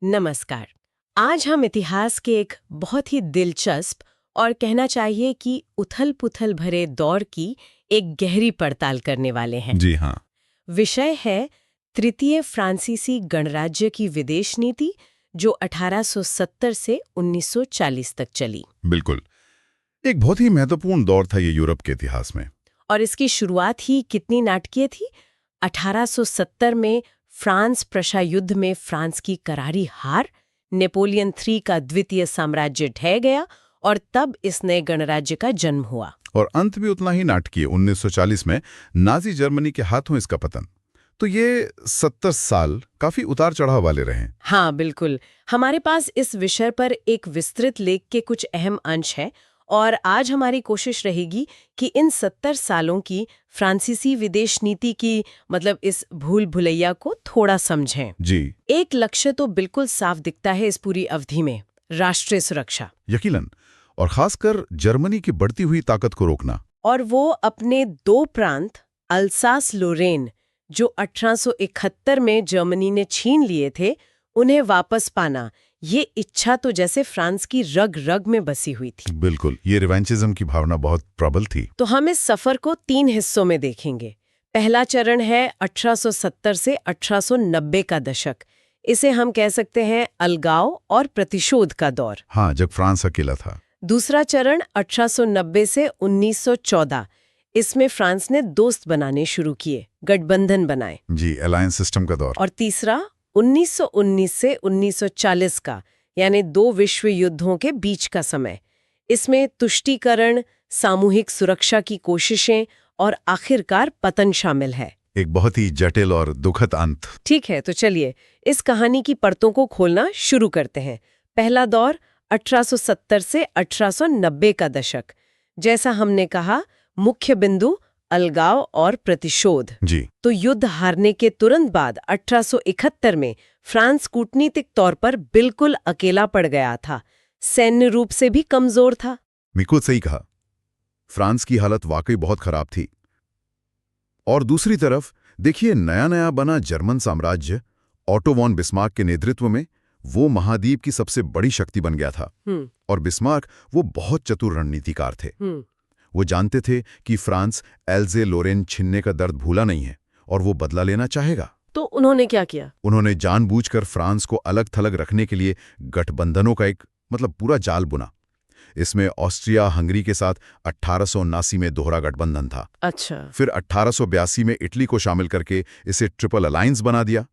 नमस्कार। आज हम इतिहास के एक बहुत ही दिलचस्प और कहना चाहिए कि उथल-पुथल भरे दौर की एक गहरी पड़ताल करने वाले हैं। जी हाँ। विषय है तृतीय फ्रांसीसी गणराज्य की विदेश नीति, जो 1870 से 1940 तक चली। बिल्कुल। एक बहुत ही महत्वपूर्ण दौर था ये यूरोप के इतिहास में। और इसकी शुरुआत ही कितनी नाटकीय थी। 1870 में फ्रांस प्रशा युद्ध में फ्रांस की करारी हार, नेपोलियन III का द्वितीय साम्राज्य ढह गया और तब इस नए गणराज्य का जन्म हुआ। और अंत भी उतना ही नाटकीय 1940 में नाजी जर्मनी के हाथों इसका पतन। तो ये 70 साल काफी उतार चढ़ाव वाले रहे। हाँ बिल्कुल, हमारे पास इस विषय पर एक विस्तृत लेख के कुछ अहम अंश हैं और आज हमारी कोशिश रहेगी कि इन 70 सालों की फ्रांसीसी विदेश नीति की इस भूल भुलैया को थोड़ा समझें। जी। एक लक्ष्य तो बिल्कुल साफ दिखता है इस पूरी अवधि में, राष्ट्रीय सुरक्षा। यकीनन। और खासकर जर्मनी की बढ़ती हुई ताकत को रोकना। और वो अपने दो प्रांत अल्सास लोरेन, जो 1871 में जर्मनी ने छीन लिए थे, उन्हें वापस पाना। ये इच्छा तो जैसे फ्रांस की रग रग में बसी हुई थी। बिल्कुल, ये रिवेंचिज्म की भावना बहुत प्रबल थी। तो हम इस सफर को 3 हिस्सों में देखेंगे। पहला चरण है 1870 से 1890 का दशक। इसे हम कह सकते हैं अलगाव और प्रतिशोध का दौर। हाँ, जब फ्रांस अकेला था। दूसरा चरण 1890 से 1914। इसमें फ्रांस ने दोस्त बनाने शुरू किए, गठबंधन बनाए। जी, अलायंस सिस्टम का दौर। और तीसरा 1919 से 1940 का, यानी 2 विश्व युद्धों के बीच का समय। इसमें तुष्टीकरण, सामूहिक सुरक्षा की कोशिशें और आखिरकार पतन शामिल है। एक बहुत ही जटिल और दुखद अंत। ठीक है, तो चलिए इस कहानी की परतों को खोलना शुरू करते हैं। पहला दौर 1870 से 1890 का दशक। जैसा हमने कहा, मुख्य बिंदु अलगाव और प्रतिशोध। जी। तो युद्ध हारने के तुरंत बाद 1871 में फ्रांस कूटनीतिक तौर पर बिल्कुल अकेला पड़ गया था, सैन्य रूप से भी कमजोर था। बिल्कुल सही कहा। फ्रांस की हालत वाकई बहुत खराब थी। और दूसरी तरफ देखिए, नया नया बना जर्मन साम्राज्य ऑटो वॉन बिस्मार्क के नेतृत्व में वो महाद्वीप की सबसे बड़ी शक्ति बन गया था। और बिस्मार्क वो बहुत चतुर रणनीतिकार थे। वो जानते थे कि फ्रांस एल्जे लोरेन छीनने का दर्द भूला नहीं है और वो बदला लेना चाहेगा। तो उन्होंने क्या किया? उन्होंने जानबूझकर फ्रांस को अलग थलग रखने के लिए गठबंधनों का एक पूरा जाल बुना। इसमें ऑस्ट्रिया हंगरी के साथ 1879 में दोहरा गठबंधन था। अच्छा। फिर 1882 में इटली को शामिल करके इसे ट्रिपल अलायंस बना दिया।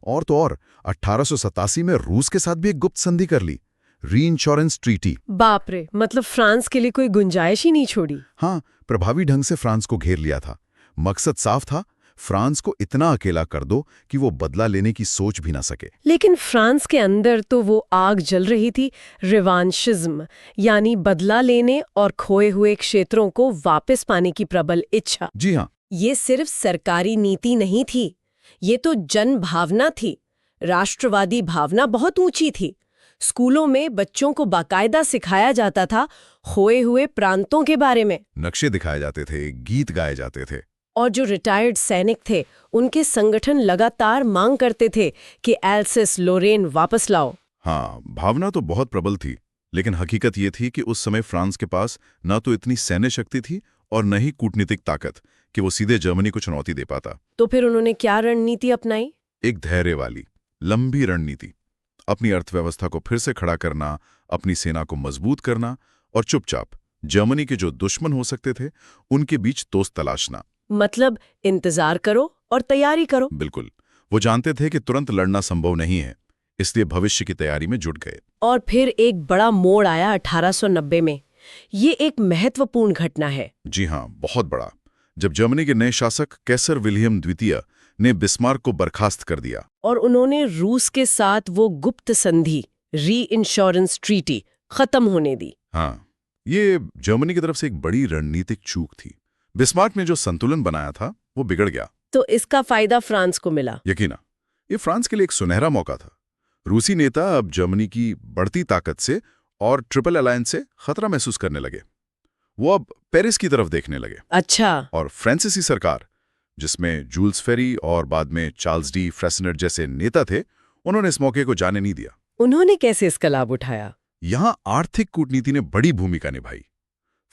और तो और 1887 में रूस के साथ भी एक गुप्त संधि कर ली, री-इंश्योरेंस ट्रीटी। बाप रे, फ्रांस के लिए कोई गुंजाइश ही नहीं छोड़ी। हाँ, प्रभावी ढंग से फ्रांस को घेर लिया था। मकसद साफ था, फ्रांस को इतना अकेला कर दो कि वो बदला लेने की सोच भी ना सके। लेकिन फ्रांस के अंदर तो वो आग जल रही थी, रिवांशिज्म, यानी बदला लेने और खोए हुए क्षेत्रों को वापस पाने की प्रबल इच्छा। जी हाँ। ये सिर्फ सरकारी नीति नहीं थी, ये तो जन भावना थी। राष्ट्रवादी भावना बहुत ऊंची थी। स्कूलों में बच्चों को बाकायदा सिखाया जाता था खोए हुए प्रांतों के बारे में। नक्शे दिखाए जाते थे, गीत गाए जाते थे। और जो रिटायर्ड सैनिक थे, उनके संगठन लगातार मांग करते थे कि एल्सेस लोरेन वापस लाओ। हाँ, भावना तो बहुत प्रबल थी, लेकिन हकीकत ये थी कि उस समय फ्रांस के पास न तो इतनी सैन्य शक्ति थी और न ही कूटनीतिक ताकत कि वो सीधे जर्मनी को चुनौती दे पाता। तो फिर उन्होंने क्या रणनीति अपनाई? एक धैर्य वाली, लंबी रणनीति। अपनी अर्थव्यवस्था को फिर से खड़ा करना, अपनी सेना को मजबूत करना और चुपचाप जर्मनी के जो दुश्मन हो सकते थे, उनके बीच दोस्त तलाशना। इंतजार करो और तैयारी करो। बिल्कुल। वो जानते थे कि तुरंत लड़ना संभव नहीं है, इसलिए भविष्य की तैयारी में जुट गए। और फिर एक बड़ा मोड़ आया 1890 में। ये एक महत्वपूर्ण घटना है। जी हाँ, बहुत बड़ा। जब जर्मनी के नए शासक कैसर विलियम द्वितीय ने बिस्मार्क को बर्खास्त कर दिया और उन्होंने रूस के साथ वो गुप्त संधि, री-इंश्योरेंस ट्रीटी, खत्म होने दी। हाँ, ये जर्मनी की तरफ से एक बड़ी रणनीतिक चूक थी। बिस्मार्क ने जो संतुलन बनाया था वो बिगड़ गया। तो इसका फायदा फ्रांस को मिला। यकीना, ये फ्रांस के लिए एक सुनहरा मौका था। रूसी नेता अब जर्मनी की बढ़ती ताकत से और ट्रिपल अलायंस से खतरा महसूस करने लगे। वो अब पेरिस की तरफ देखने लगे। अच्छा। और फ्रांसीसी सरकार, जिसमें जूल्स फेरी और बाद में चार्ल्स डी फ्रेसनेट जैसे नेता थे, उन्होंने इस मौके को जाने नहीं दिया। उन्होंने कैसे इसका लाभ उठाया? यहां आर्थिक कूटनीति ने बड़ी भूमिका निभाई।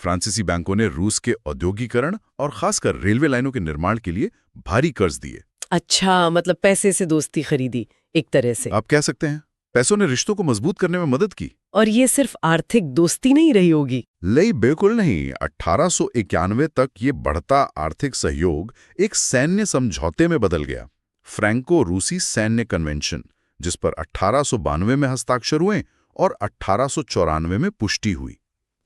फ्रांसीसी बैंकों ने रूस के औद्योगिकरण और खासकर रेलवे लाइनों के निर्माण के लिए भारी कर्ज दिए। अच्छा, मतलब पैसे से दोस्ती खरीदी एक तरह से। आप कह सकते हैं पैसों ने रिश्तों को मजबूत करने में मदद की। और ये सिर्फ आर्थिक दोस्ती नहीं रही होगी। बिल्कुल नहीं। 1891 तक ये बढ़ता आर्थिक सहयोग एक सैन्य समझौते में बदल गया, फ्रैंको रूसी सैन्य कन्वेंशन, जिस पर 1892 में हस्ताक्षर हुए और 1894 में पुष्टि हुई।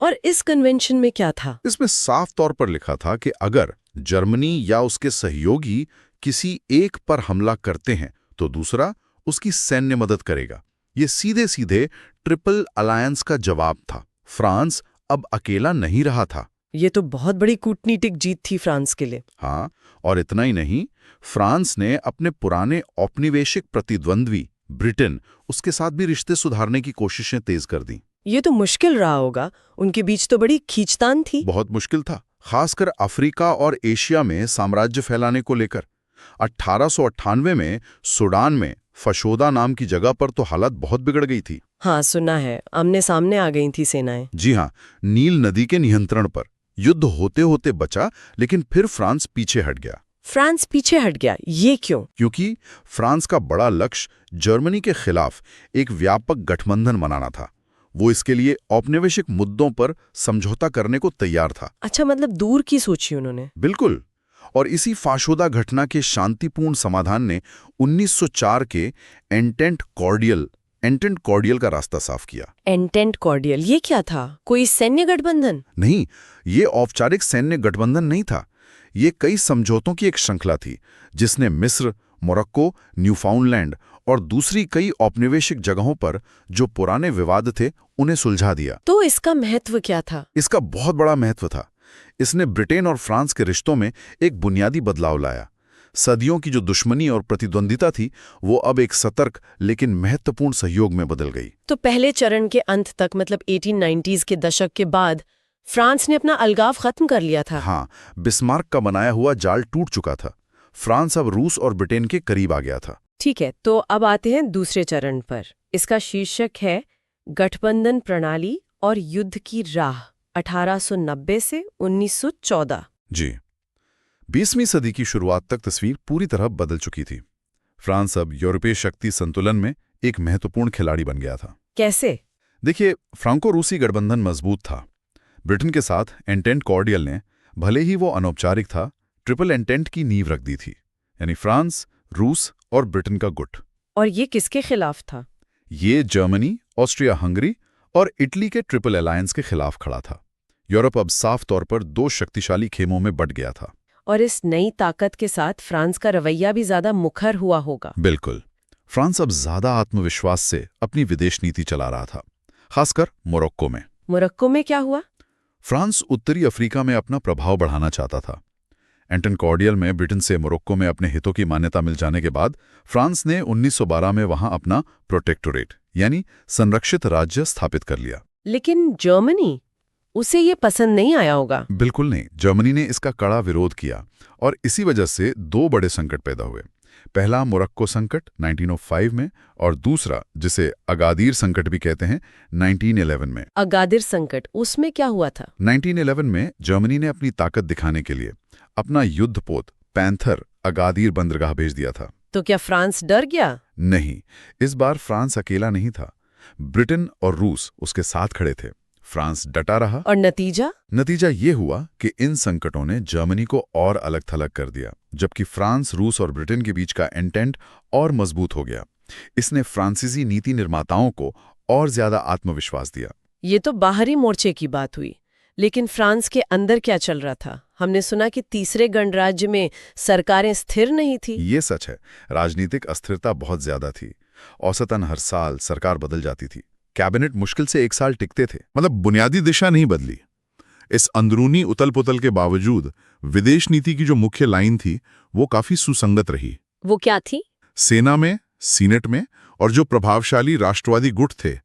और इस कन्वेंशन में क्या था? इसमें साफ तौर पर लिखा था कि अगर जर्मनी या उसके सहयोगी किसी एक पर हमला करते हैं तो दूसरा उसकी सैन्य मदद करेगा। ये सीधे सीधे ट्रिपल अलायंस का जवाब था। फ्रांस अब अकेला नहीं रहा था। ये तो बहुत बड़ी कूटनीतिक जीत थी फ्रांस के लिए। हाँ, और इतना ही नहीं, फ्रांस ने अपने पुराने औपनिवेशिक प्रतिद्वंद्वी ब्रिटेन, उसके साथ भी रिश्ते सुधारने की कोशिशें तेज कर दी। ये तो मुश्किल रहा होगा, उनके बीच तो बड़ी खींचतान थी। बहुत मुश्किल था, खासकर अफ्रीका और एशिया में साम्राज्य फैलाने को लेकर। 1898 में सूडान में फशोदा नाम की जगह पर तो हालत बहुत बिगड़ गई थी। हाँ, सुना है, आमने सामने आ गई थी सेनाएं। जी हाँ, नील नदी के नियंत्रण पर युद्ध होते होते बचा, लेकिन फिर फ्रांस पीछे हट गया। फ्रांस पीछे हट गया, ये क्यों? क्योंकि फ्रांस का बड़ा लक्ष्य जर्मनी के खिलाफ एक व्यापक गठबंधन बनाना था। वो इसके लिए औपनिवेशिक मुद्दों पर समझौता करने को तैयार था। अच्छा, मतलब दूर की सोची उन्होंने। बिल्कुल। और इसी फाशोदा घटना के शांतिपूर्ण समाधान ने 1904 के एंटेंट कॉर्डियल का रास्ता साफ किया। एंटेंट कॉर्डियल, ये क्या था? कोई सैन्य गठबंधन? नहीं, ये औपचारिक सैन्य गठबंधन नहीं था। ये कई समझौतों की एक श्रृंखला थी, जिसने मिस्र, मोरक्को, न्यूफाउंडलैंड और दूसरी कई औपनिवेशिक जगहों पर जो पुराने विवाद थे उन्हें सुलझा दिया। तो इसका महत्व क्या था? इसका बहुत बड़ा महत्व था। इसने ब्रिटेन और फ्रांस के रिश्तों में एक बुनियादी बदलाव लाया। सदियों की जो दुश्मनी और प्रतिद्वंदिता थी, वो अब एक सतर्क लेकिन महत्वपूर्ण सहयोग में बदल गई। तो पहले चरण के अंत तक, मतलब 1890s के दशक के बाद, फ्रांस ने अपना अलगाव खत्म कर लिया था। हाँ, बिस्मार्क का बनाया हुआ जाल टूट चुका था। फ्रांस अब रूस और ब्रिटेन के करीब आ गया था। ठीक है, तो अब आते हैं दूसरे चरण पर। इसका शीर्षक है गठबंधन प्रणाली और युद्ध की राह, 1890 से 1914। जी, 20वीं सदी की शुरुआत तक तस्वीर पूरी तरह बदल चुकी थी। फ्रांस अब यूरोपीय शक्ति संतुलन में एक महत्वपूर्ण खिलाड़ी बन गया था। कैसे? देखिए, फ्रांको रूसी गठबंधन मजबूत था। ब्रिटेन के साथ एंटेंट कॉर्डियल ने, भले ही वो अनौपचारिक था, ट्रिपल एंटेंट की नींव रख दी थी, यानी फ्रांस, रूस और ब्रिटेन का गुट। और ये किसके खिलाफ था? ये जर्मनी, ऑस्ट्रिया हंगरी और इटली के ट्रिपल अलायंस के खिलाफ खड़ा था। यूरोप अब साफ तौर पर दो शक्तिशाली खेमों में बंट गया था। और इस नई ताकत के साथ फ्रांस का रवैया भी ज्यादा मुखर हुआ होगा। बिल्कुल। फ्रांस अब ज्यादा आत्मविश्वास से अपनी विदेश नीति चला रहा था, खासकर मोरक्को में। मोरक्को में क्या हुआ? फ्रांस उत्तरी अफ्रीका में अपना प्रभाव बढ़ाना चाहता था। एंटेंट कॉर्डियल में ब्रिटेन से मोरक्को में अपने हितों की मान्यता मिल जाने के बाद फ्रांस ने 1912 में वहां अपना प्रोटेक्टोरेट यानी संरक्षित राज्य स्थापित कर लिया। लेकिन जर्मनी, उसे ये पसंद नहीं आया होगा। बिल्कुल नहीं। जर्मनी ने इसका कड़ा विरोध किया और इसी वजह से दो बड़े संकट पैदा हुए। पहला मोरक्को संकट 1905 में और दूसरा, जिसे अगादिर संकट भी कहते हैं, 1911 में। अगादिर संकट, उसमें क्या हुआ था? 1911 में जर्मनी ने अपनी ताकत दिखाने के लिए अपना युद्धपोत पैंथर अगादिर बंदरगाह भेज दिया था। तो क्या फ्रांस डर गया? नहीं, इस बार फ्रांस अकेला नहीं था। ब्रिटेन और रूस उसके साथ खड़े थे। फ्रांस डटा रहा और नतीजा ये हुआ कि इन संकटों ने जर्मनी को और अलग थलग कर दिया, जबकि फ्रांस, रूस और ब्रिटेन के बीच का एंटेंट और मजबूत हो गया। इसने फ्रांसीसी नीति निर्माताओं को और ज्यादा आत्मविश्वास दिया। ये तो बाहरी मोर्चे की बात हुई, लेकिन फ्रांस के अंदर क्या चल रहा था? हमने सुना कि तीसरे गणराज्य में सरकारें स्थिर नहीं थी। ये सच है, राजनीतिक अस्थिरता बहुत ज्यादा थी। औसतन हर साल सरकार बदल जाती थी। कैबिनेट मुश्किल से 1 साल टिकते थे। मतलब बुनियादी दिशा नहीं बदली। इस अंदरूनी उतल पुतल के बावजूद विदेश नीति की जो मुख्य लाइन थी वो काफी सुसंगत रही। वो क्या थी? सेना में, सीनेट में और जो प्रभावशाली राष्ट्रवादी गुट थे,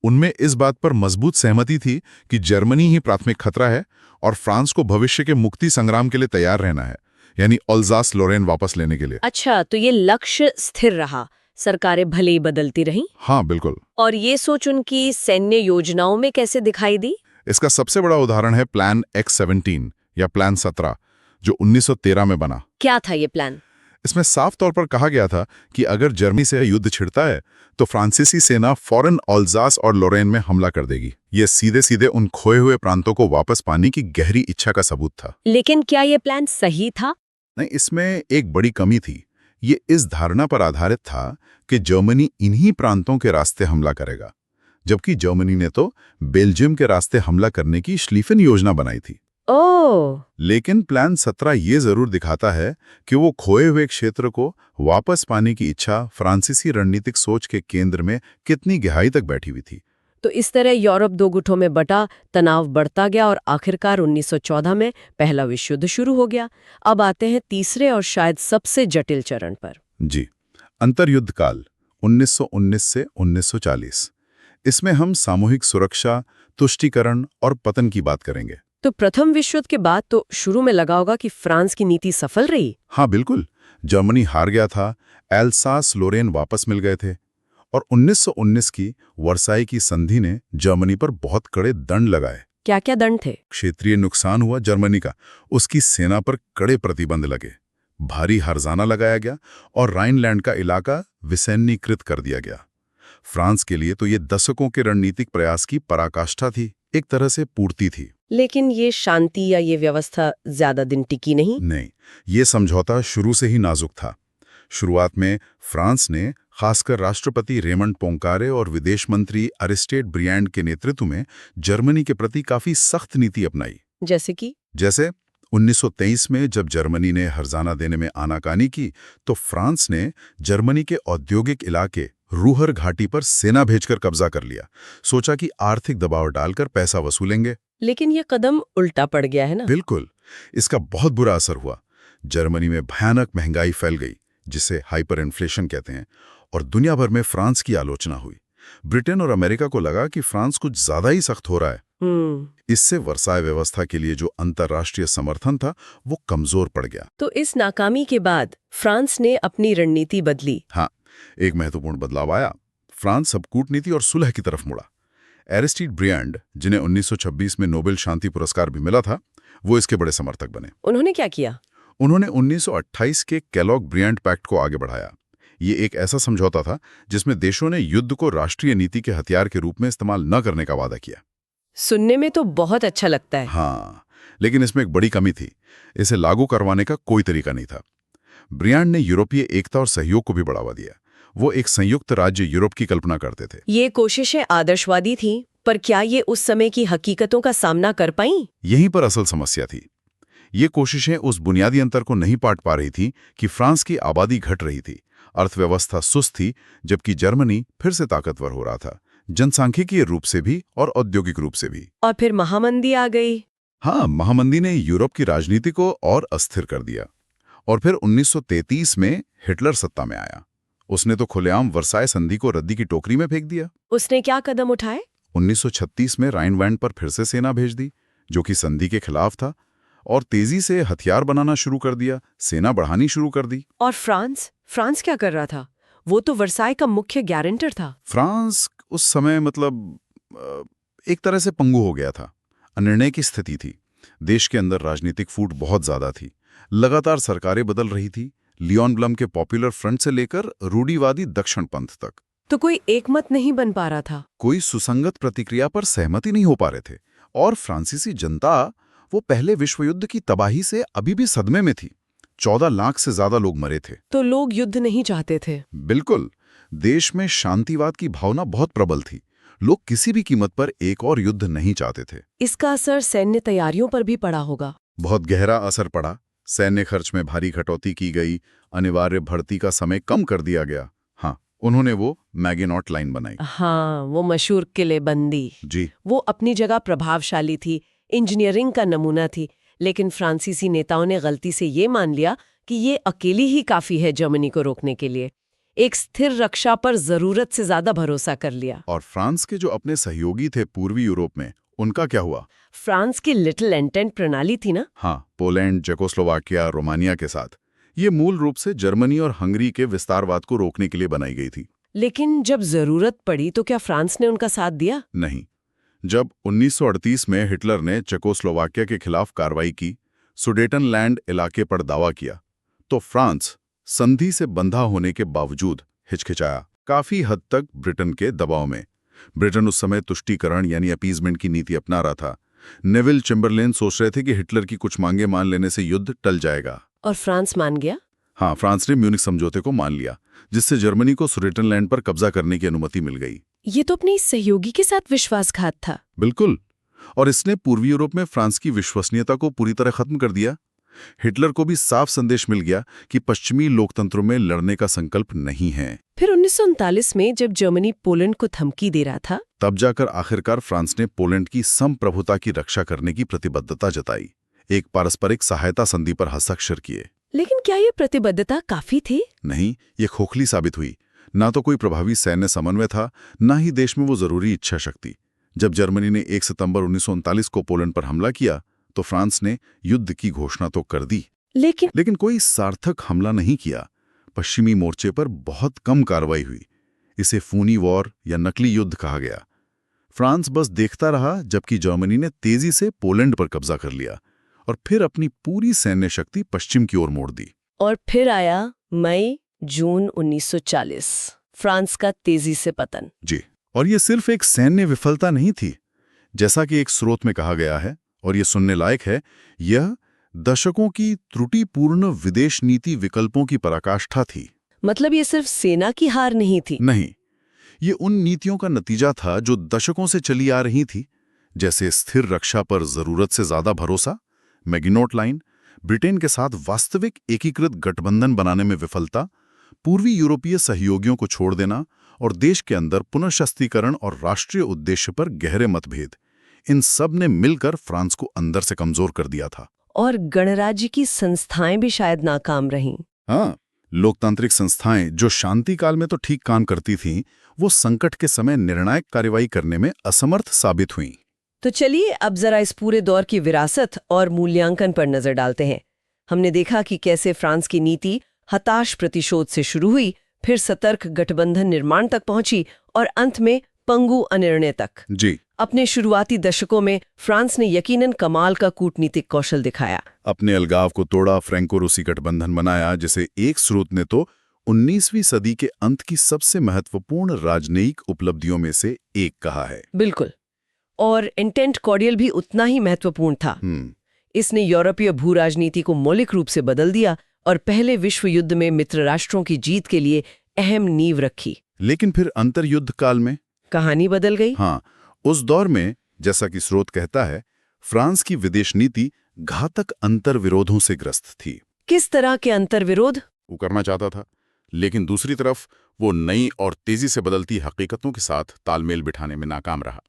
उनमें इस बात पर मजबूत सहमति थी कि जर्मनी ही प्राथमिक खतरा है और फ्रांस को भविष्य के मुक्ति संग्राम के लिए तैयार रहना है, यानी अल्जास लोरेन वापस लेने के लिए। अच्छा, तो ये लक्ष्य स्थिर रहा, सरकारें भले ही बदलती रहीं। हाँ बिल्कुल। और ये सोच उनकी सैन्य योजनाओं में कैसे दिखाई दी? इसका सबसे बड़ा उदाहरण है प्लान X-17 या प्लान 17, जो 1913 में बना। क्या था ये प्लान? इसमें साफ तौर पर कहा गया था कि अगर जर्मनी से युद्ध छिड़ता है तो फ्रांसीसी सेना फौरन अल्जास और लोरेन में हमला कर देगी। ये सीधे सीधे उन खोए हुए प्रांतों को वापस पाने की गहरी इच्छा का सबूत था। लेकिन क्या ये प्लान सही था? नहीं, इसमें एक बड़ी कमी थी। ये इस धारणा पर आधारित था कि जर्मनी इन्हीं प्रांतों के रास्ते हमला करेगा, जबकि जर्मनी ने तो बेल्जियम के रास्ते हमला करने की श्लीफन योजना बनाई थी। ओह! लेकिन प्लान 17 ये जरूर दिखाता है कि वो खोए हुए क्षेत्र को वापस पाने की इच्छा फ्रांसीसी रणनीतिक सोच के केंद्र में कितनी गहराई तक बैठी हुई थी। तो इस तरह यूरोप दो गुटों में बटा, तनाव बढ़ता गया और आखिरकार 1914 में पहला विश्व युद्ध शुरू हो गया। अब आते हैं तीसरे और शायद सबसे जटिल चरण पर। जी, अंतर्युद्ध काल 1919 से 1940। इसमें हम सामूहिक सुरक्षा, तुष्टीकरण और पतन की बात करेंगे। तो प्रथम विश्व युद्ध के बाद तो शुरू में लगा होगा कि फ्रांस की नीति सफल रही। हाँ बिल्कुल, जर्मनी हार गया था, एल्सास लोरेन वापस मिल गए थे और 1919 की वर्साई की संधि ने जर्मनी पर बहुत कड़े दंड लगाए। क्या क्या दंड थे? क्षेत्रीय नुकसान हुआ जर्मनी का, उसकी सेना पर कड़े प्रतिबंध लगे, भारी हर्जाना लगाया गया और राइनलैंड का इलाका विसैन्यीकृत कर दिया गया। फ्रांस के लिए तो ये दशकों के रणनीतिक प्रयास की पराकाष्ठा थी, एक तरह से पूर्ति थी। लेकिन ये शांति या ये व्यवस्था ज्यादा दिन टिकी नहीं। ये समझौता शुरू से ही नाजुक था। शुरुआत में फ्रांस ने खासकर राष्ट्रपति रेमंड पोंकारे और विदेश मंत्री अरिस्टेड ब्रियांड के नेतृत्व में जर्मनी के प्रति काफी सख्त नीति अपनाई। जैसे 1923 में जब जर्मनी ने हर्जाना देने में आनाकानी की, तो फ्रांस ने जर्मनी के औद्योगिक इलाके रूहर घाटी पर सेना भेजकर कब्जा कर लिया। सोचा कि आर्थिक दबाव डालकर पैसा वसूलेंगे। लेकिन ये कदम उल्टा पड़ गया है ना? बिल्कुल, इसका बहुत बुरा असर हुआ। जर्मनी में भयानक महंगाई फैल गई, जिसे हाइपर इन्फ्लेशन कहते हैं, और दुनिया भर में फ्रांस की आलोचना हुई। ब्रिटेन और अमेरिका को लगा कि फ्रांस कुछ ज्यादा ही सख्त हो रहा है। इससे वर्साय व्यवस्था के लिए जो अंतर्राष्ट्रीय समर्थन था वो कमजोर पड़ गया। तो इस नाकामी के बाद फ्रांस ने अपनी रणनीति बदली। हाँ, एक महत्वपूर्ण बदलाव आया। फ्रांस अब कूटनीति और सुलह की तरफ मुड़ा। एरिस्टीड ब्रियांड, जिन्हें 1926 में नोबेल शांति पुरस्कार भी मिला था, वो इसके बड़े समर्थक बने। उन्होंने क्या किया? उन्होंने 1928 के केलॉग ब्रियांड पैक्ट को आगे बढ़ाया। ये एक ऐसा समझौता था जिसमें देशों ने युद्ध को राष्ट्रीय नीति के हथियार के रूप में इस्तेमाल न करने का वादा किया। सुनने में तो बहुत अच्छा लगता है। हाँ, लेकिन इसमें एक बड़ी कमी थी। इसे लागू करवाने का कोई तरीका नहीं था। ब्रियांड ने यूरोपीय एकता और सहयोग को भी बढ़ावा दिया। वो एक संयुक्त राज्य यूरोप की कल्पना करते थे। ये कोशिशें आदर्शवादी थी, पर क्या ये उस समय की हकीकतों का सामना कर पाईं? यहीं पर असल समस्या थी। ये कोशिशें उस बुनियादी अंतर को नहीं पाट पा रही थी कि फ्रांस की आबादी घट रही थी, अर्थव्यवस्था सुस्त थी, जबकि जर्मनी फिर से ताकतवर हो रहा था, जनसांख्यिकीय रूप से भी और औद्योगिक रूप से भी। और फिर महामंदी आ गई। हाँ, महामंदी ने यूरोप की राजनीति को और अस्थिर कर दिया। और फिर 1933 में हिटलर सत्ता में आया। उसने तो खुलेआम वर्साय संधि को रद्दी की टोकरी में फेंक दिया। उसने क्या कदम उठाए? 1936 में राइनलैंड पर फिर से सेना भेज दी, जो कि संधि के खिलाफ था, और तेजी से हथियार बनाना शुरू कर दिया, सेना बढ़ानी शुरू कर दी। और फ्रांस क्या कर रहा था? वो तो वर्साय का मुख्य गारंटर था। फ्रांस उस समय एक तरह से पंगु हो गया था। अनिर्णय की स्थिति थी। देश के अंदर राजनीतिक फूट बहुत ज्यादा थी। लगातार सरकारें बदल रही थी, लियोन ब्लम के पॉपुलर फ्रंट से लेकर रूढ़िवादी दक्षिण पंथ तक। तो कोई एकमत नहीं बन पा रहा था। कोई सुसंगत प्रतिक्रिया पर सहमति नहीं हो पा रहे थे। और फ्रांसीसी जनता वो पहले विश्व युद्ध की तबाही से अभी भी सदमे में थी। 14 लाख से ज्यादा लोग मरे थे। तो लोग युद्ध नहीं चाहते थे। बिल्कुल। देश में शांतिवाद की भावना बहुत प्रबल थी। लोग किसी भी कीमत पर एक और युद्ध नहीं चाहते थे। इसका असर सैन्य तैयारियों पर भी पड़ा होगा। बहुत गहरा असर पड़ा। सैन्य खर्च में भारी कटौती की गई, अनिवार्य भर्ती का समय कम कर दिया गया। हाँ, उन्होंने वो मैगिनॉट लाइन बनाई। हाँ, वो मशहूर किलेबंदी। जी, वो अपनी जगह प्रभावशाली थी, इंजीनियरिंग का नमूना थी। लेकिन फ्रांसीसी नेताओं ने गलती से ये मान लिया कि ये अकेली ही काफी है जर्मनी को रोकने के लिए। एक स्थिर रक्षा पर जरूरत से ज्यादा भरोसा कर लिया। और फ्रांस के जो अपने सहयोगी थे पूर्वी यूरोप में, उनका क्या हुआ? फ्रांस की लिटिल एंटेंट प्रणाली थी ना। हाँ, पोलैंड, चेकोस्लोवाकिया, रोमानिया के साथ ये मूल रूप से जर्मनी और हंगरी के विस्तारवाद को रोकने के लिए बनाई गई थी। लेकिन जब जरूरत पड़ी तो क्या फ्रांस ने उनका साथ दिया? नहीं। जब 1938 में हिटलर ने चेकोस्लोवाकिया के खिलाफ कार्रवाई की, सुडेटनलैंड इलाके पर दावा किया, तो फ्रांस संधि से बंधा होने के बावजूद हिचकिचाया, काफी हद तक ब्रिटेन के दबाव में। ब्रिटेन उस समय तुष्टीकरण यानी अपीजमेंट की नीति अपना रहा था। नेविल चैम्बरलेन सोच रहे थे कि हिटलर की कुछ मांगे मान लेने से युद्ध टल जाएगा। और फ्रांस मान गया? हाँ, फ्रांस ने म्यूनिख समझौते को मान लिया, जिससे जर्मनी को सुडेटनलैंड पर कब्जा करने की अनुमति मिल गई। ये तो अपने सहयोगी के साथ विश्वासघात था। बिल्कुल। और इसने पूर्वी यूरोप में फ्रांस की विश्वसनीयता को पूरी तरह खत्म कर दिया। हिटलर को भी साफ संदेश मिल गया कि पश्चिमी लोकतंत्रों में लड़ने का संकल्प नहीं है। फिर 1939 में जब जर्मनी पोलैंड को धमकी दे रहा था, तब जाकर आखिरकार फ्रांस ने पोलैंड की संप्रभुता की रक्षा करने की प्रतिबद्धता जताई, एक पारस्परिक सहायता संधि पर हस्ताक्षर किए। लेकिन क्या ये प्रतिबद्धता काफी थी? नहीं, ये खोखली साबित हुई। ना तो कोई प्रभावी सैन्य समन्वय था, ना ही देश में वो जरूरी इच्छा शक्ति। जब जर्मनी ने 1 सितंबर 1939 को पोलैंड पर हमला किया, तो फ्रांस ने युद्ध की घोषणा तो कर दी, लेकिन कोई सार्थक हमला नहीं किया। पश्चिमी मोर्चे पर बहुत कम कार्रवाई हुई। इसे फूनी वॉर या नकली युद्ध कहा गया। फ्रांस बस देखता रहा, जबकि जर्मनी ने तेजी से पोलैंड पर कब्जा कर लिया और फिर अपनी पूरी सैन्य शक्ति पश्चिम की ओर मोड़ दी। और फिर आया मई-जून 1940, फ्रांस का तेजी से पतन। जी, और ये सिर्फ एक सैन्य विफलता नहीं थी। जैसा कि एक स्रोत में कहा गया है, और ये सुनने लायक है, यह दशकों की त्रुटिपूर्ण विदेश नीति विकल्पों की पराकाष्ठा थी। मतलब ये सिर्फ सेना की हार नहीं थी? नहीं, ये उन नीतियों का नतीजा था जो दशकों से चली आ रही थी, जैसे स्थिर रक्षा पर जरूरत से ज्यादा भरोसा, मैगिनोट लाइन, ब्रिटेन के साथ वास्तविक एकीकृत गठबंधन बनाने में विफलता, पूर्वी यूरोपीय सहयोगियों को छोड़ देना और देश के अंदर पुनर्शस्त्रीकरण और राष्ट्रीय उद्देश्य पर गहरे मतभेद। इन सब ने मिलकर फ्रांस को अंदर से कमजोर कर दिया था। और गणराज्य की संस्थाएं भी शायद नाकाम रहीं। हाँ, लोकतांत्रिक संस्थाएं जो शांति काल में तो ठीक काम करती थीं, वो संकट के समय निर्णायक कार्रवाई करने में असमर्थ साबित हुईं। तो चलिए अब जरा इस पूरे दौर की विरासत और मूल्यांकन पर नजर डालते हैं। हमने देखा कि कैसे फ्रांस की नीति हताश प्रतिशोध से शुरू हुई, फिर सतर्क गठबंधन निर्माण तक पहुंची और अंत में पंगु अनिर्णय तक। जी, अपने शुरुआती दशकों में फ्रांस ने यकीनन कमाल का कूटनीतिक कौशल दिखाया। अपने अलगाव को तोड़ा, फ्रैंको रूसी गठबंधन बनाया, जिसे एक स्रोत ने तो 19वीं सदी के अंत की सबसे महत्वपूर्ण राजनयिक उपलब्धियों में से एक कहा है। बिल्कुल। और इंटेंट कॉर्डियल भी उतना ही महत्वपूर्ण था। इसने यूरोपीय भू राजनीति को मौलिक रूप से बदल दिया और पहले विश्व युद्ध में मित्र राष्ट्रों की जीत के लिए अहम नींव रखी। लेकिन फिर अंतर्युद्ध काल में कहानी बदल गई। हाँ, उस दौर में, जैसा कि स्रोत कहता है, फ्रांस की विदेश नीति घातक अंतर्विरोधों से ग्रस्त थी। किस तरह के अंतर्विरोध? वो करना चाहता था, लेकिन दूसरी तरफ वो नई और तेजी से बदलती हकीकतों के साथ तालमेल बिठाने में नाकाम रहा।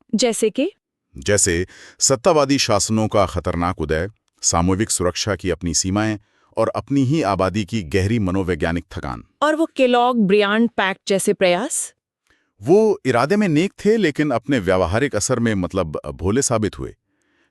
जैसे सत्तावादी शासनों का खतरनाक उदय, सामूहिक सुरक्षा की अपनी सीमाएं और अपनी ही आबादी की गहरी मनोवैज्ञानिक थकान। और वो केलॉग-ब्रियांड पैक्ट जैसे प्रयास? वो इरादे में नेक थे, लेकिन अपने व्यावहारिक असर में भोले साबित हुए।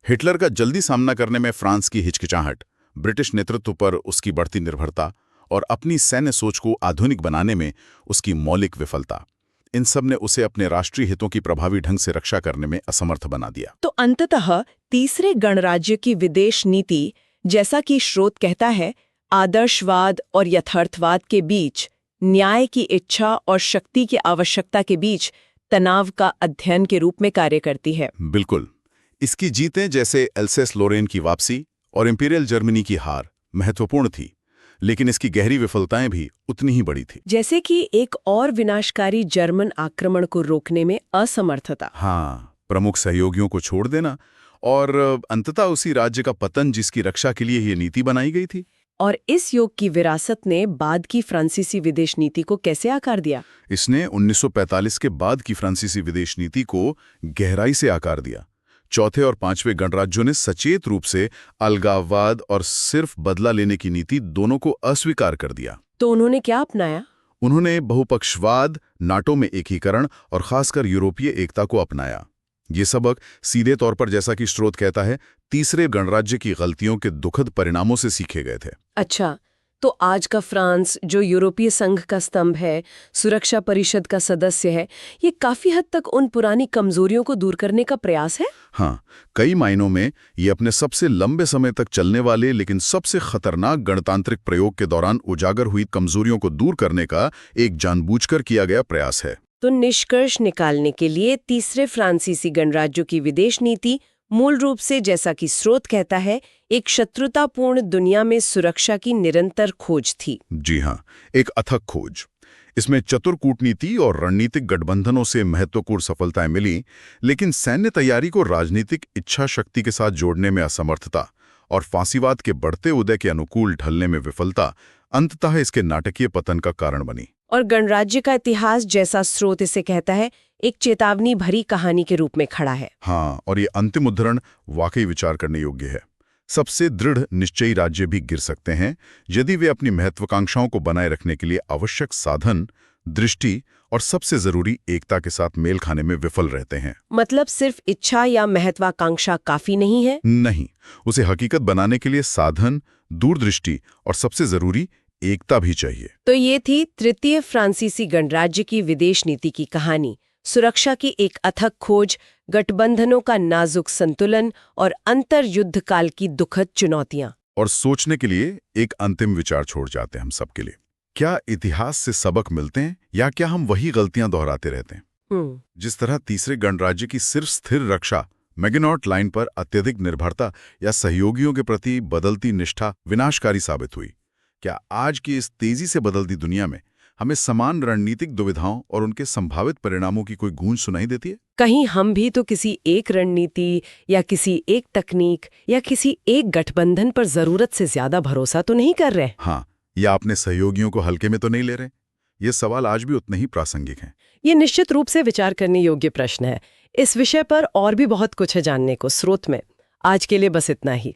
हिटलर का जल्दी सामना करने में फ्रांस की हिचकिचाहट, ब्रिटिश नेतृत्व पर उसकी बढ़ती निर्भरता और अपनी सैन्य सोच को आधुनिक बनाने में उसकी मौलिक विफलता, इन सब ने उसे अपने राष्ट्रीय हितों की प्रभावी ढंग से रक्षा करने में असमर्थ बना दिया। तो अंततः तीसरे गणराज्य की विदेश नीति, जैसा कि स्रोत कहता है, आदर्शवाद और यथार्थवाद के बीच, न्याय की इच्छा और शक्ति की आवश्यकता के बीच तनाव का अध्ययन के रूप में कार्य करती है। बिल्कुल। इसकी जीतें, जैसे एल्सेस लोरेन की वापसी और इंपीरियल जर्मनी की हार, महत्वपूर्ण थी, लेकिन इसकी गहरी विफलताएं भी उतनी ही बड़ी थी। जैसे कि एक और विनाशकारी जर्मन आक्रमण को रोकने में असमर्थता। हाँ, प्रमुख सहयोगियों को छोड़ देना और अंततः उसी राज्य का पतन जिसकी रक्षा के लिए ये नीति बनाई गई थी। और इस योग की विरासत ने बाद की फ्रांसीसी विदेश नीति को कैसे आकार दिया? इसने 1945 के बाद की फ्रांसीसी विदेश नीति को गहराई से आकार दिया। चौथे और पांचवें गणराज्यों ने सचेत रूप से अलगाववाद और सिर्फ बदला लेने की नीति दोनों को अस्वीकार कर दिया। तो उन्होंने क्या अपनाया? उन्होंने बहुपक्षवाद, नाटो में एकीकरण और खासकर यूरोपीय एकता को अपनाया। ये सबक सीधे तौर पर, जैसा कि स्रोत कहता है, तीसरे गणराज्य की गलतियों के दुखद परिणामों से सीखे गए थे। अच्छा, तो आज का फ्रांस, जो यूरोपीय संघ का स्तंभ है, सुरक्षा परिषद का सदस्य है, ये काफी हद तक उन पुरानी कमजोरियों को दूर करने का प्रयास है। हाँ, कई मायनों में ये अपने सबसे लंबे समय तक चलने वाले लेकिन सबसे खतरनाक गणतांत्रिक प्रयोग के दौरान उजागर हुई कमजोरियों को दूर करने का एक जानबूझकर किया गया प्रयास है। तो निष्कर्ष निकालने के लिए तीसरे फ्रांसीसी गणराज्यों की विदेश नीति मूल रूप से, जैसा कि स्रोत कहता है, एक शत्रुतापूर्ण दुनिया में सुरक्षा की निरंतर खोज थी। जी हाँ, एक अथक खोज। इसमें चतुर कूटनीति और रणनीतिक गठबंधनों से महत्वपूर्ण सफलताएं मिली, लेकिन सैन्य तैयारी को राजनीतिक इच्छा शक्ति के साथ जोड़ने में असमर्थता और फांसीवाद के बढ़ते उदय के अनुकूल ढलने में विफलता अंततः इसके नाटकीय पतन का कारण बनी। और गणराज्य का इतिहास, जैसा स्रोत इसे कहता है, एक चेतावनी भरी कहानी के रूप में खड़ा है। हाँ, और ये अंतिम उद्धरण वाकई विचार करने योग्य है। सबसे दृढ़ निश्चयी राज्य भी गिर सकते हैं यदि वे अपनी महत्वाकांक्षाओं को बनाए रखने के लिए आवश्यक साधन, दृष्टि और सबसे जरूरी एकता के साथ मेल खाने में विफल रहते हैं। मतलब सिर्फ इच्छा या महत्वाकांक्षा काफी नहीं है? नहीं, उसे हकीकत बनाने के लिए साधन, दूरदृष्टि और सबसे जरूरी एकता भी चाहिए। तो ये थी तृतीय फ्रांसीसी गणराज्य की विदेश नीति की कहानी। सुरक्षा की एक अथक खोज, गठबंधनों का नाजुक संतुलन और अंतर युद्ध काल की दुखद चुनौतियां। और सोचने के लिए एक अंतिम विचार छोड़ जाते हैं हम सबके लिए। क्या इतिहास से सबक मिलते हैं या क्या हम वही गलतियां दोहराते रहते हैं? जिस तरह तीसरे गणराज्य की सिर्फ स्थिर रक्षा, मैगिनॉट लाइन पर अत्यधिक निर्भरता या सहयोगियों के प्रति बदलती निष्ठा विनाशकारी साबित हुई, क्या आज की इस तेजी से बदलती दुनिया में हमें समान रणनीतिक दुविधाओं और उनके संभावित परिणामों की कोई गूंज सुनाई देती है? कहीं हम भी तो किसी एक रणनीति या किसी एक तकनीक या किसी एक गठबंधन पर जरूरत से ज्यादा भरोसा तो नहीं कर रहे? हाँ, या अपने सहयोगियों को हल्के में तो नहीं ले रहे? ये सवाल आज भी उतने ही प्रासंगिक हैं। ये निश्चित रूप से विचार करने योग्य प्रश्न है। इस विषय पर और भी बहुत कुछ है जानने को स्रोत में। आज के लिए बस इतना ही।